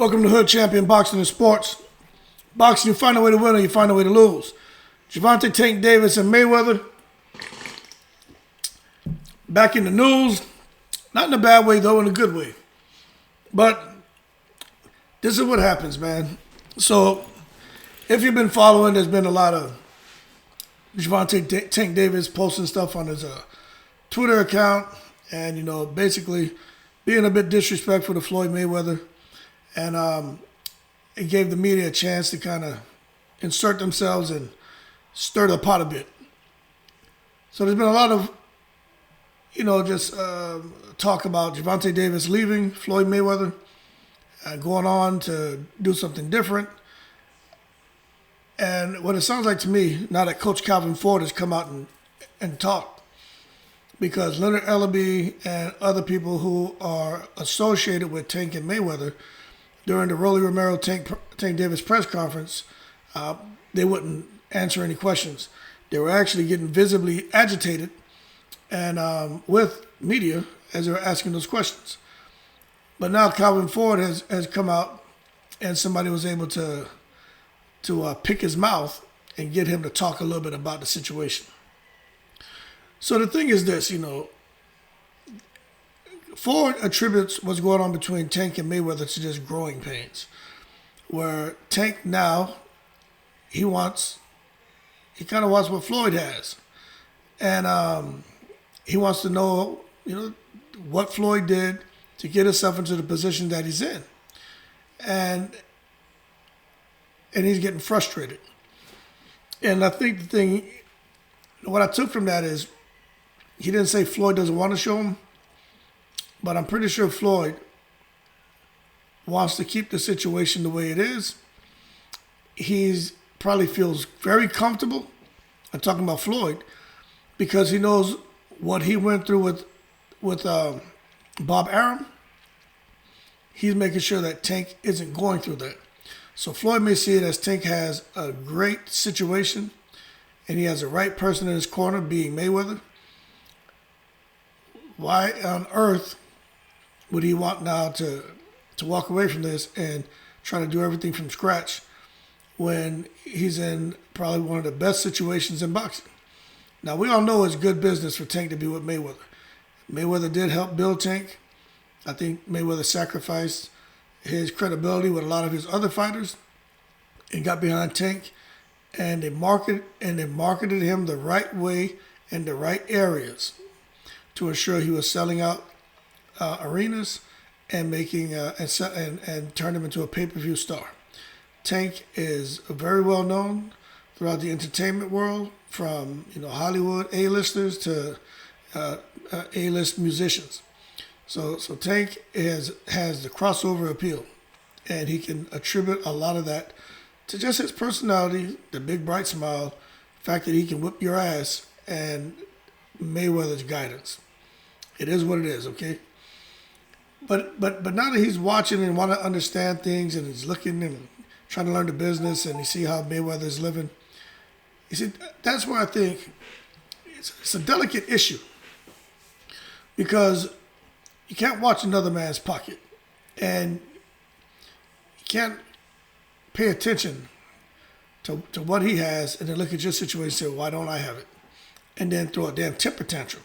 Welcome to Hood Champion Boxing and Sports. Boxing, you find a way to win or you find a way to lose. Gervontae Tank Davis and Mayweather back in the news. Not in a bad way, though, in a good way. But this is what happens, man. So, if you've been following, there's been a lot of Gervontae Tank Davis posting stuff on his Twitter account and, basically being a bit disrespectful to Floyd Mayweather. And it gave the media a chance to kind of insert themselves and stir the pot a bit. So there's been a lot of, talk about Gervontae Davis leaving Floyd Mayweather, going on to do something different. And what it sounds like to me, now that Coach Calvin Ford has come out and talked, because Leonard Ellaby and other people who are associated with Tank and Mayweather, during the Rolly Romero Tank Davis press conference, they wouldn't answer any questions. They were actually getting visibly agitated and with media as they were asking those questions. But now Calvin Ford has come out and somebody was able to pick his mouth and get him to talk a little bit about the situation. So the thing is this, Ford attributes what's going on between Tank and Mayweather to just growing pains, where Tank now, he kind of wants what Floyd has. And he wants to know, what Floyd did to get himself into the position that he's in. And he's getting frustrated. And I think the thing, what I took from that is, he didn't say Floyd doesn't want to show him, but I'm pretty sure Floyd wants to keep the situation the way it is. He's probably feels very comfortable. I'm talking about Floyd because he knows what he went through with Bob Arum. He's making sure that Tank isn't going through that. So Floyd may see it as Tank has a great situation and he has the right person in his corner, being Mayweather. Why on earth would he want now to walk away from this and try to do everything from scratch when he's in probably one of the best situations in boxing? Now, we all know it's good business for Tank to be with Mayweather. Mayweather did help build Tank. I think Mayweather sacrificed his credibility with a lot of his other fighters and got behind Tank. And they marketed him the right way in the right areas to ensure he was selling out arenas and making and turn him into a pay-per-view star. Tank is very well known throughout the entertainment world, from Hollywood A-listers to A-list musicians. So Tank has the crossover appeal, and he can attribute a lot of that to just his personality, the big bright smile, the fact that he can whip your ass, and Mayweather's guidance. It is what it is, okay? But now that he's watching and want to understand things and he's looking and trying to learn the business and you see how Mayweather's living, you see, that's where I think it's a delicate issue, because you can't watch another man's pocket and you can't pay attention to what he has and then look at your situation and say, why don't I have it? And then throw a damn temper tantrum.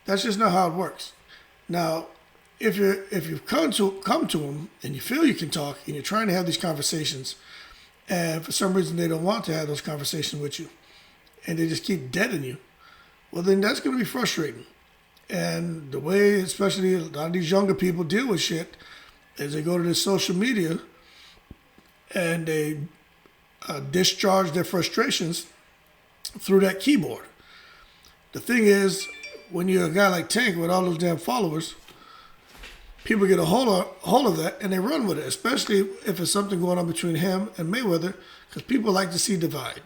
That's just not how it works. Now, if you've come to him and you feel you can talk and you're trying to have these conversations, and for some reason they don't want to have those conversations with you, and they just keep deading you, well, then that's going to be frustrating. And the way, especially a lot of these younger people deal with shit, is they go to this social media and they discharge their frustrations through that keyboard. The thing is, when you're a guy like Tank with all those damn followers, people get a hold of that and they run with it, especially if it's something going on between him and Mayweather, because people like to see divide.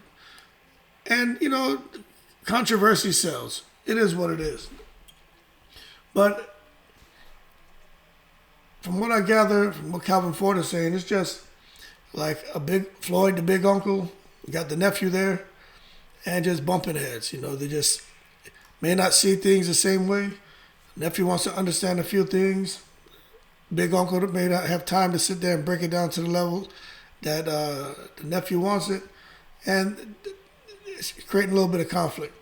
And, controversy sells. It is what it is. But from what I gather, from what Calvin Ford is saying, it's just like a big Floyd, the big uncle, you got the nephew there, and just bumping heads. They just may not see things the same way. Nephew wants to understand a few things. big uncle may not have time to sit there and break it down to the level that the nephew wants it, and it's creating a little bit of conflict.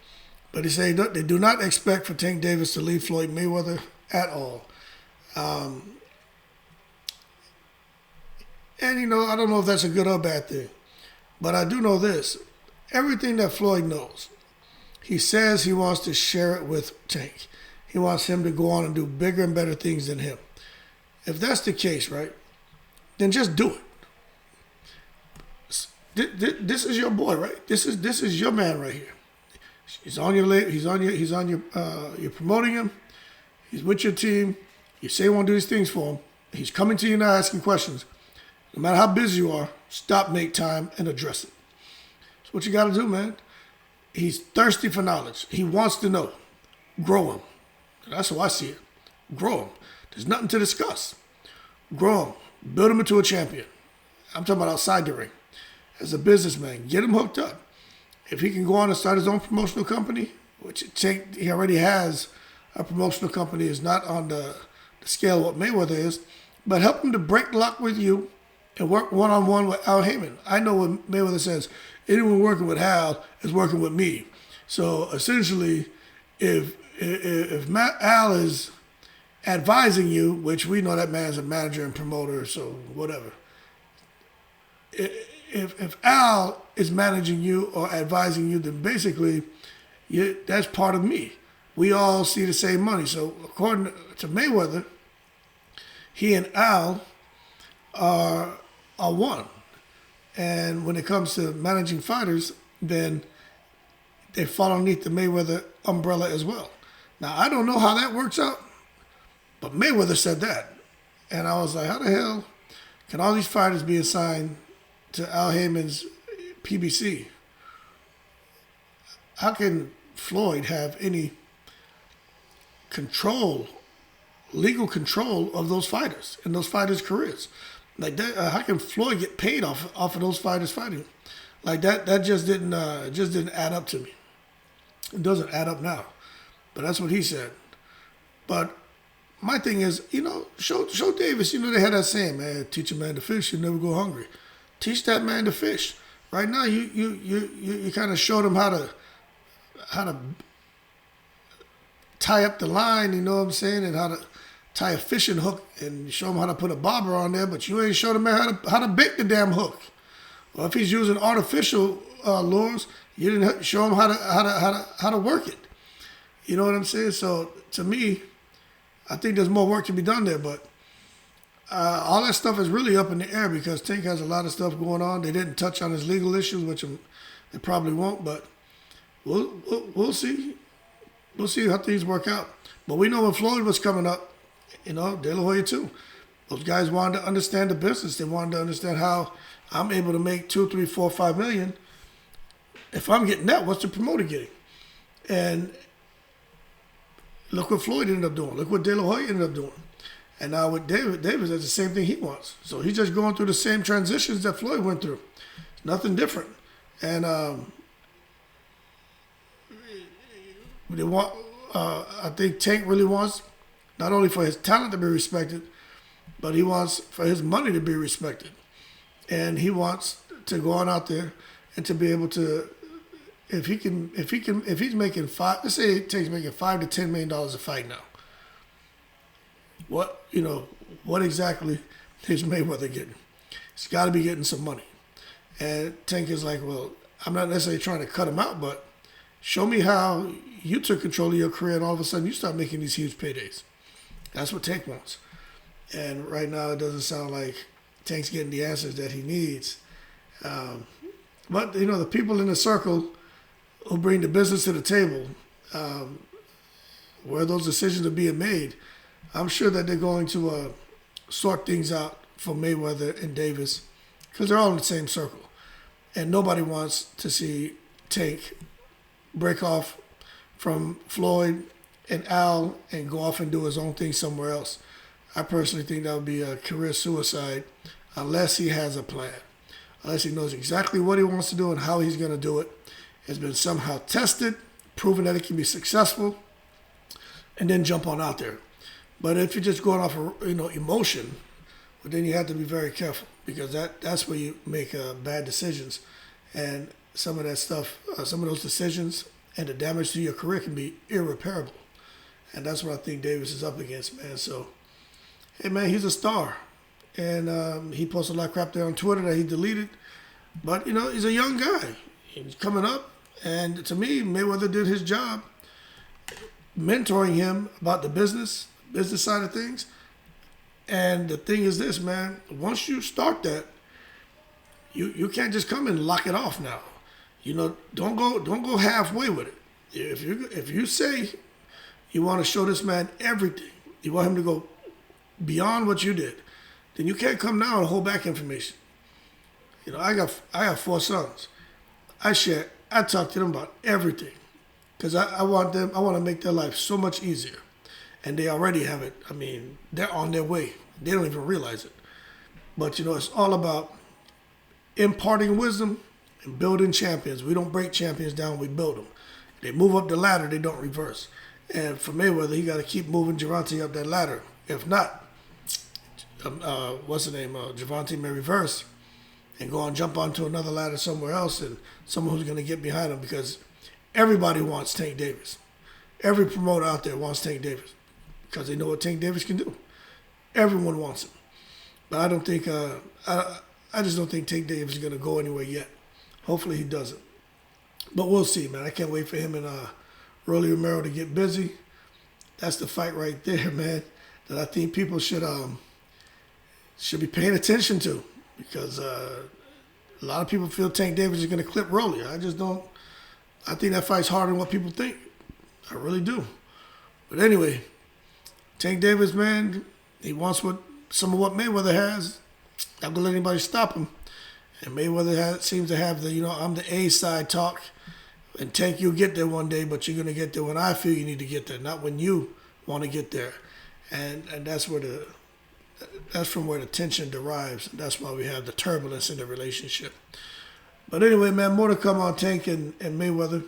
But they say they do not expect for Tank Davis to leave Floyd Mayweather at all. And, I don't know if that's a good or bad thing. But I do know this. Everything that Floyd knows, he says he wants to share it with Tank. He wants him to go on and do bigger and better things than him. If that's the case, right, then just do it. This is your boy, right? This is your man right here. He's on your you're promoting him. He's with your team. You say you want to do these things for him. He's coming to you now asking questions. No matter how busy you are, stop, make time, and address it. That's what you got to do, man. He's thirsty for knowledge. He wants to know. Grow him. That's how I see it. Grow him. There's nothing to discuss. Grow him. Build him into a champion. I'm talking about outside the ring. As a businessman, get him hooked up. If he can go on and start his own promotional company, which he already has a promotional company, is not on the scale of what Mayweather is, but help him to break luck with you and work one-on-one with Al Heyman. I know what Mayweather says, anyone working with Al is working with me. So essentially, if Al is advising you, which we know that man's a manager and promoter, so whatever. If Al is managing you or advising you, then basically that's part of me. We all see the same money. So according to Mayweather, he and Al are one. And when it comes to managing fighters, then they fall underneath the Mayweather umbrella as well. Now, I don't know how that works out, but Mayweather said that. And I was like, how the hell can all these fighters be assigned to Al Heyman's PBC? How can Floyd have any legal control of those fighters and those fighters' careers? Like that, how can Floyd get paid off of those fighters fighting? Like that just didn't add up to me. It doesn't add up now, but that's what he said. But my thing is, show Davis. They had that saying, man, teach a man to fish, you never go hungry. Teach that man to fish. Right now, you kind of showed him how to tie up the line, you know what I'm saying, and how to tie a fishing hook, and show him how to put a bobber on there, but you ain't showed him how to bait the damn hook. Well, if he's using artificial lures, you didn't show him how to work it. You know what I'm saying? So to me, I think there's more work to be done there, but all that stuff is really up in the air because Tank has a lot of stuff going on. They didn't touch on his legal issues, which they probably won't, but we'll see. We'll see how things work out. But we know when Floyd was coming up, De La Hoya too. Those guys wanted to understand the business. They wanted to understand how I'm able to make 2, 3, 4, 5 million. If I'm getting that, what's the promoter getting? And look what Floyd ended up doing. Look what De La Hoya ended up doing. And now with Davis, that's the same thing he wants. So he's just going through the same transitions that Floyd went through. Nothing different. And they want. I think Tank really wants not only for his talent to be respected, but he wants for his money to be respected. And he wants to go on out there and to be able to, if he's making let's say Tank's making $5 to $10 million a fight now. What exactly is Mayweather getting? He's got to be getting some money. And Tank is like, well, I'm not necessarily trying to cut him out, but show me how you took control of your career and all of a sudden you start making these huge paydays. That's what Tank wants. And right now it doesn't sound like Tank's getting the answers that he needs. But, the people in the circle who bring the business to the table, where those decisions are being made, I'm sure that they're going to sort things out for Mayweather and Davis because they're all in the same circle. And nobody wants to see Tank break off from Floyd and Al and go off and do his own thing somewhere else. I personally think that would be a career suicide unless he has a plan, unless he knows exactly what he wants to do and how he's going to do it. It's been somehow tested, proven that it can be successful, and then jump on out there. But if you're just going off of emotion, well, then you have to be very careful because that's where you make bad decisions, and some of that stuff, some of those decisions and the damage to your career can be irreparable, and that's what I think Davis is up against, man. So, hey, man, he's a star, and he posted a lot of crap there on Twitter that he deleted, but he's a young guy, he's coming up, and to me, Mayweather did his job, mentoring him about the business side of things. And the thing is this, man, once you start that, you can't just come and lock it off now. Don't go halfway with it. If you say you want to show this man everything, you want him to go beyond what you did, then you can't come now and hold back information. I have 4 sons. I talk to them about everything. Because I want to make their life so much easier. And they already have it. I mean, they're on their way. They don't even realize it. But, it's all about imparting wisdom and building champions. We don't break champions down, we build them. They move up the ladder, they don't reverse. And for Mayweather, he got to keep moving Gervontae up that ladder. If not, Gervontae may reverse and go and jump onto another ladder somewhere else, and someone who's going to get behind him, because everybody wants Tank Davis. Every promoter out there wants Tank Davis because they know what Tank Davis can do. Everyone wants him. But I don't think, I just don't think Tank Davis is going to go anywhere yet. Hopefully he doesn't. But we'll see, man. I can't wait for him and Rolly Romero to get busy. That's the fight right there, man, that I think people should be paying attention to, because a lot of people feel Tank Davis is going to clip Rolly. I just don't. I think that fight's harder than what people think. I really do. But anyway, Tank Davis, man, he wants some of what Mayweather has. Not going to let anybody stop him. And Mayweather seems to have the, I'm the A side talk. And Tank, you'll get there one day, but you're going to get there when I feel you need to get there, not when you want to get there. And that's from where the tension derives. That's why we have the turbulence in the relationship. But anyway, man, more to come on Tank and Mayweather.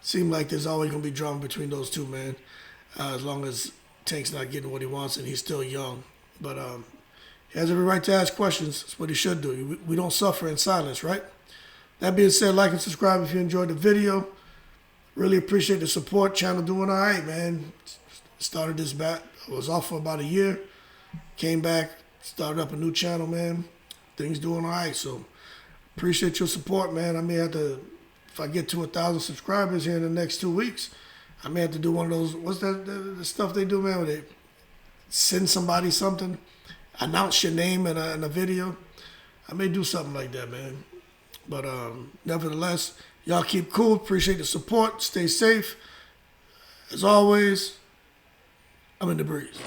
Seems like there's always going to be drama between those two, man, as long as Tank's not getting what he wants and he's still young. But he has every right to ask questions. That's what he should do. We don't suffer in silence, right? That being said, like and subscribe if you enjoyed the video. Really appreciate the support. Channel doing all right, man. Started this back. I was off for about a year. Came back, started up a new channel, man. Things doing all right, so appreciate your support, man. I may have to, if I get to 1,000 subscribers here in the next 2 weeks, I may have to do one of those, what's that, the stuff they do, man, where they send somebody something, announce your name in a video. I may do something like that, man. But nevertheless, y'all keep cool. Appreciate the support. Stay safe. As always, I'm in the breeze.